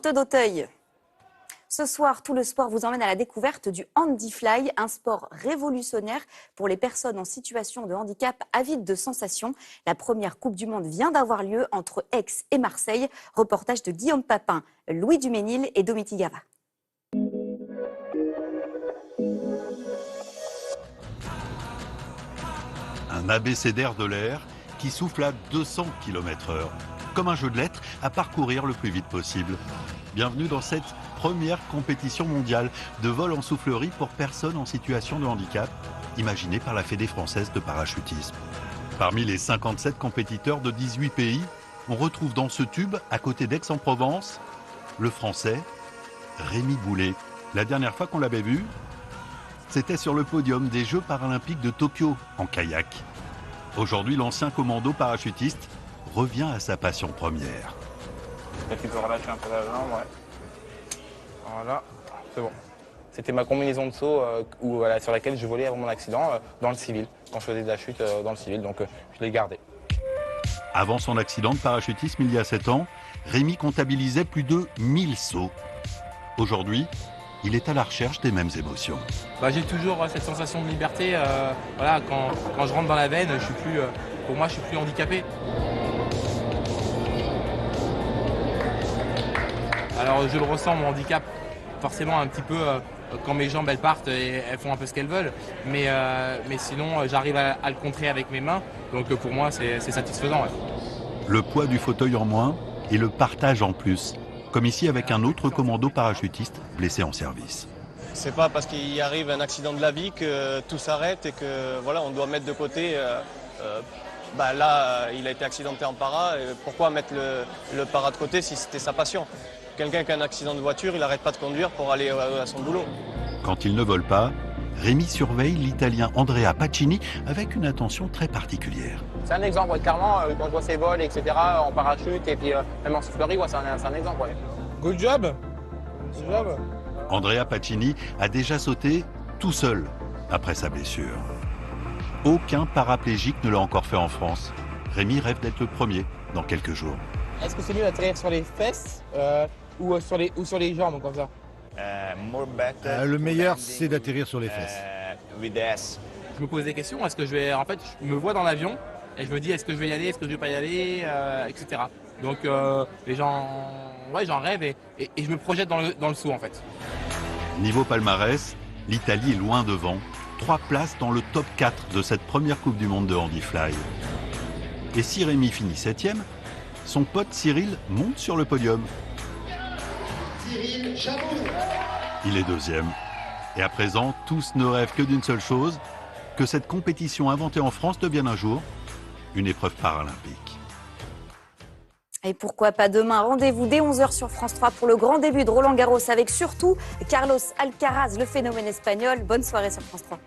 Porte d'Auteuil. Ce soir, tout le sport vous emmène à la découverte du Handyfly, un sport révolutionnaire pour les personnes en situation de handicap avides de sensations. La première Coupe du Monde vient d'avoir lieu entre Aix et Marseille. Reportage de Guillaume Papin, Louis Duménil et Domiti Gava. Un abécédaire de l'air qui souffle à 200 km/h, comme un jeu de lettres à parcourir le plus vite possible. Bienvenue dans cette première compétition mondiale de vol en soufflerie pour personnes en situation de handicap, imaginée par la Fédé française de parachutisme. Parmi les 57 compétiteurs de 18 pays, on retrouve dans ce tube, à côté d'Aix-en-Provence, le français Rémi Boulet. La dernière fois qu'on l'avait vu, c'était sur le podium des Jeux paralympiques de Tokyo en kayak. Aujourd'hui, l'ancien commando parachutiste revient à sa passion première. Là, tu peux relâcher un peu la jambe, ouais. Voilà, c'est bon. C'était ma combinaison de saut sur laquelle je volais avant mon accident dans le civil, quand je faisais de la chute dans le civil, donc je l'ai gardé. Avant son accident de parachutisme il y a 7 ans, Rémi comptabilisait plus de 1000 sauts. Aujourd'hui, il est à la recherche des mêmes émotions. J'ai toujours cette sensation de liberté. Voilà, quand je rentre dans la veine, pour moi, je suis plus handicapé. Alors je le ressens, mon handicap, forcément un petit peu quand mes jambes elles partent et elles font un peu ce qu'elles veulent. Mais sinon, j'arrive à le contrer avec mes mains. Donc pour moi, c'est satisfaisant. Ouais. Le poids du fauteuil en moins et le partage en plus. Comme ici avec un autre commando parachutiste blessé en service. C'est pas parce qu'il arrive un accident de la vie que tout s'arrête et que voilà, on doit mettre de côté. Là, il a été accidenté en para. Pourquoi mettre le para de côté si c'était sa passion? Quelqu'un qui a un accident de voiture, il n'arrête pas de conduire pour aller à son boulot. Quand il ne vole pas, Rémi surveille l'Italien Andrea Pacini avec une attention très particulière. C'est un exemple, ouais, clairement, quand je vois ses vols, etc., en parachute et puis même en soufflerie, ouais, c'est un exemple. Ouais. Good job. Good job. Andrea Pacini a déjà sauté tout seul après sa blessure. Aucun paraplégique ne l'a encore fait en France. Rémi rêve d'être le premier dans quelques jours. Est-ce que c'est mieux d'atterrir sur les fesses ou sur les jambes comme ça? Le meilleur, c'est d'atterrir sur les fesses. Je me pose des questions. Est-ce que je vais, en fait, je me vois dans l'avion et je me dis est-ce que je vais y aller, est-ce que je vais pas y aller, etc. Donc j'en rêve et je me projette dans le saut en fait. Niveau palmarès, l'Italie est loin devant. 3 places dans le top 4 de cette première Coupe du Monde de Handyfly. Et si Rémi finit 7e, son pote Cyril monte sur le podium. Cyril Chamou. Il est 2e. Et à présent, tous ne rêvent que d'une seule chose, que cette compétition inventée en France devienne un jour une épreuve paralympique. Et pourquoi pas demain? Rendez-vous dès 11h sur France 3 pour le grand début de Roland Garros avec surtout Carlos Alcaraz, le phénomène espagnol. Bonne soirée sur France 3.